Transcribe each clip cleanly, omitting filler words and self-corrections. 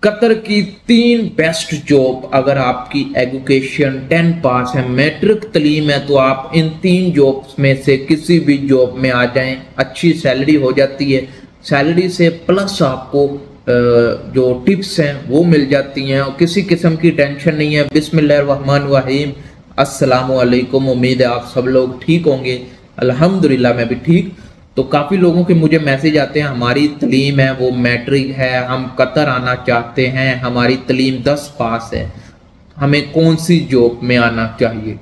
Qatar की 3 best job. अगर आपकी एजुकेशन 10 पास है, मैट्रिक तलीम है, तो आप इन 3 जॉब्स में से किसी भी जॉब में आ जाएं। अच्छी सैलरी हो जाती है, सैलरी से प्लस आपको जो टिप्स हैं वो मिल जाती हैं और किसी किस्म की टेंशन नहीं है। बिस्मिल्लाहिर्रहमानिर्रहीम, अस्सलामु अलैकुम। उम्मीद है आप सब लोग ठीक होंगे। अल्हम्दुलिल्लाह मैं भी ठीक। तो काफ़ी लोगों के मुझे मैसेज आते हैं, हमारी तलीम है वो मैट्रिक है, हम कतर आना चाहते हैं, हमारी तलीम 10 पास है, हमें कौन सी जॉब में आना चाहिए।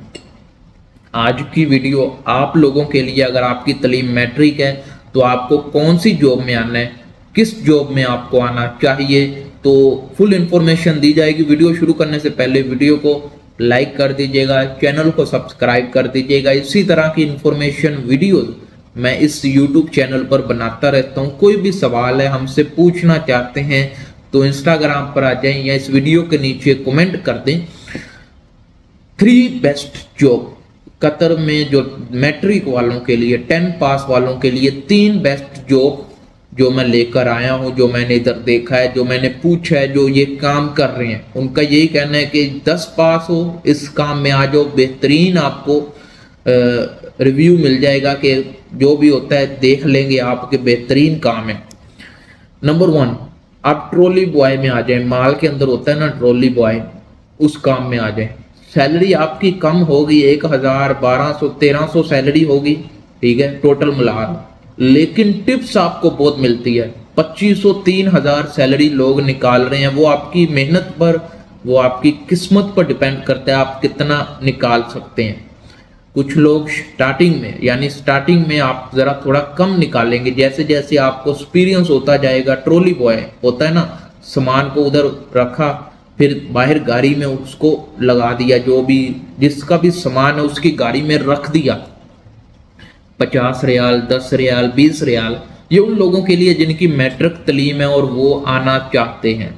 आज की वीडियो आप लोगों के लिए, अगर आपकी तलीम मैट्रिक है तो आपको कौन सी जॉब में आना है, किस जॉब में आपको आना चाहिए, तो फुल इंफॉर्मेशन दी जाएगी। वीडियो शुरू करने से पहले वीडियो को लाइक कर दीजिएगा, चैनल को सब्सक्राइब कर दीजिएगा। इसी तरह की इंफॉर्मेशन वीडियोस मैं इस YouTube चैनल पर बनाता रहता हूँ। कोई भी सवाल है, हमसे पूछना चाहते हैं तो इंस्टाग्राम पर आ जाएं या इस वीडियो के नीचे कमेंट कर दें। 3 बेस्ट जॉब कतर में जो मैट्रिक वालों के लिए, 10 पास वालों के लिए 3 बेस्ट जॉब जो मैं लेकर आया हूँ, जो मैंने इधर देखा है, जो मैंने पूछा है, जो ये काम कर रहे हैं, उनका यही कहना है कि 10 पास हो, इस काम में आ जाओ, बेहतरीन आपको रिव्यू मिल जाएगा कि जो भी होता है देख लेंगे, आपके बेहतरीन काम है। नंबर 1, आप ट्रॉली बॉय में आ जाए। माल के अंदर होता है ना ट्रॉली बॉय, उस काम में आ जाए। सैलरी आपकी कम होगी, 1000, 1200, 1300 सैलरी होगी, ठीक है, टोटल मिला, लेकिन टिप्स आपको बहुत मिलती है। 2500, 3000 सैलरी लोग निकाल रहे हैं। वो आपकी मेहनत पर, वो आपकी किस्मत पर डिपेंड करता है आप कितना निकाल सकते हैं। कुछ लोग स्टार्टिंग में, यानी स्टार्टिंग में आप जरा थोड़ा कम निकालेंगे, जैसे जैसे आपको एक्सपीरियंस होता जाएगा। ट्रॉली बॉय होता है ना, सामान को उधर रखा, फिर बाहर गाड़ी में उसको लगा दिया, जो भी जिसका भी सामान है उसकी गाड़ी में रख दिया। 50 रियाल, 10 रियाल, 20 रियाल, ये उन लोगों के लिए जिनकी मैट्रिक तलीम है और वो आना चाहते हैं।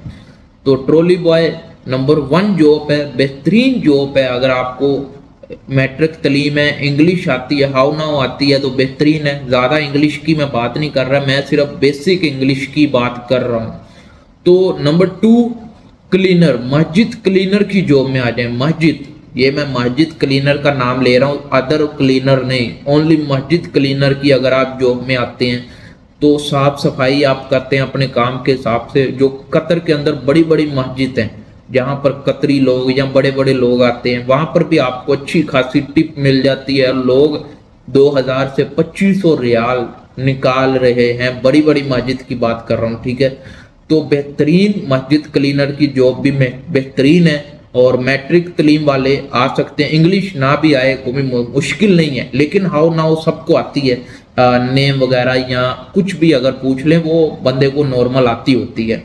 तो ट्रॉली बॉय नंबर 1 जॉब है, बेहतरीन जॉब है। अगर आपको मैट्रिक तलीम है, इंग्लिश आती है, हाउ नाउ आती है, तो बेहतरीन है। ज़्यादा इंग्लिश की मैं बात नहीं कर रहा, मैं सिर्फ बेसिक इंग्लिश की बात कर रहा हूँ। तो नंबर 2, क्लीनर, मस्जिद क्लीनर की जॉब में आ जाए। मस्जिद, ये मैं मस्जिद क्लीनर का नाम ले रहा हूँ, अदर क्लीनर नहीं, ओनली मस्जिद क्लीनर की अगर आप जॉब में आते हैं तो साफ सफाई आप करते हैं अपने काम के हिसाब से। जो कतर के अंदर बड़ी बड़ी मस्जिद हैं जहाँ पर कतरी लोग या बड़े बड़े लोग आते हैं, वहाँ पर भी आपको अच्छी खासी टिप मिल जाती है। लोग 2000 से 2500 रियाल निकाल रहे हैं, बड़ी बड़ी मस्जिद की बात कर रहा हूँ, ठीक है। तो बेहतरीन मस्जिद क्लीनर की जॉब भी बेहतरीन है और मैट्रिक तलीम वाले आ सकते हैं। इंग्लिश ना भी आए कोई मुश्किल नहीं है, लेकिन हाउ नाउ सबको आती है, नेम वगैरह या कुछ भी अगर पूछ लें वो बंदे को नॉर्मल आती होती है।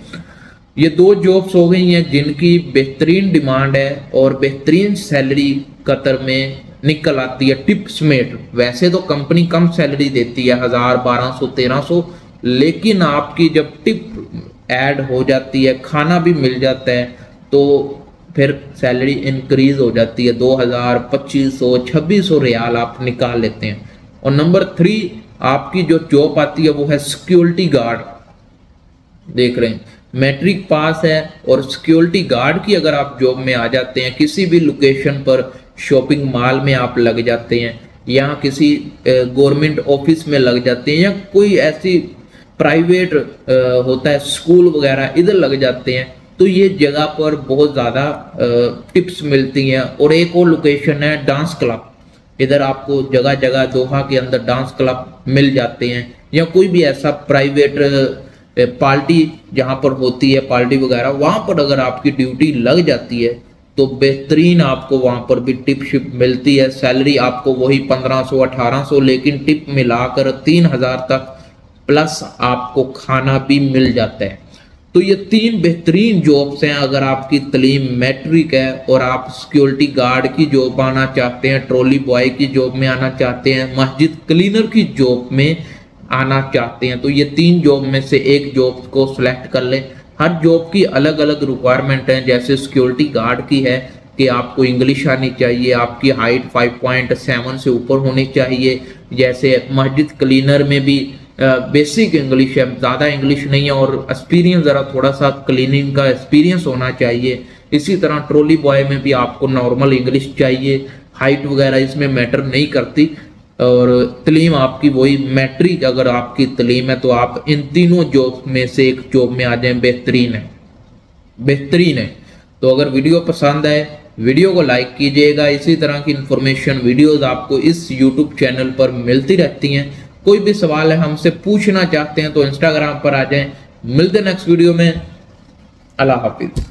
ये 2 जॉब्स हो गई हैं जिनकी बेहतरीन डिमांड है और बेहतरीन सैलरी कतर में निकल आती है। टिप्स मेट, वैसे तो कंपनी कम सैलरी देती है, 1000, 1200, 1300, लेकिन आपकी जब टिप ऐड हो जाती है, खाना भी मिल जाता है, तो फिर सैलरी इंक्रीज हो जाती है। 2000, 2500, 2600 रियाल आप निकाल लेते हैं। और नंबर 3 आपकी जो जॉब आती है वो है सिक्योरिटी गार्ड। देख रहे हैं, मैट्रिक पास है और सिक्योरिटी गार्ड की अगर आप जॉब में आ जाते हैं, किसी भी लोकेशन पर शॉपिंग मॉल में आप लग जाते हैं या किसी गवर्नमेंट ऑफिस में लग जाते हैं या कोई ऐसी प्राइवेट होता है स्कूल वगैरह, इधर लग जाते हैं, तो ये जगह पर बहुत ज़्यादा टिप्स मिलती हैं। और एक और लोकेशन है डांस क्लब, इधर आपको जगह जगह दोहा के अंदर डांस क्लब मिल जाते हैं या कोई भी ऐसा प्राइवेट पार्टी जहाँ पर होती है, पार्टी वगैरह, वहाँ पर अगर आपकी ड्यूटी लग जाती है तो बेहतरीन आपको वहाँ पर भी टिप शिप मिलती है। सैलरी आपको वही 1500, 1800, लेकिन टिप मिलाकर 3000 तक, प्लस आपको खाना भी मिल जाता है। तो ये 3 बेहतरीन जॉब्स हैं। अगर आपकी तलीम मैट्रिक है और आप सिक्योरिटी गार्ड की जॉब आना चाहते हैं, ट्रॉली बॉय की जॉब में आना चाहते हैं, मस्जिद क्लीनर की जॉब में आना चाहते हैं, तो ये 3 जॉब में से एक जॉब को सिलेक्ट कर लें। हर जॉब की अलग अलग रिक्वायरमेंट है। जैसे सिक्योरिटी गार्ड की है कि आपको इंग्लिश आनी चाहिए, आपकी हाइट 5.7 से ऊपर होनी चाहिए। जैसे मस्जिद क्लीनर में भी बेसिक इंग्लिश है, ज़्यादा इंग्लिश नहीं है, और एक्सपीरियंस ज़रा थोड़ा सा क्लीनिंग का एक्सपीरियंस होना चाहिए। इसी तरह ट्रॉली बॉय में भी आपको नॉर्मल इंग्लिश चाहिए, हाइट वगैरह इसमें मैटर नहीं करती। और तलीम आपकी वही मैट्रिक अगर आपकी तलीम है तो आप इन तीनों जॉब में से एक जॉब में आ जाएं, बेहतरीन है, बेहतरीन है। तो अगर वीडियो पसंद आए वीडियो को लाइक कीजिएगा। इसी तरह की इंफॉर्मेशन वीडियोस आपको इस यूट्यूब चैनल पर मिलती रहती हैं। कोई भी सवाल है हमसे पूछना चाहते हैं तो इंस्टाग्राम पर आ जाएं। मिलते नेक्स्ट वीडियो में। अल्लाह हाफिज।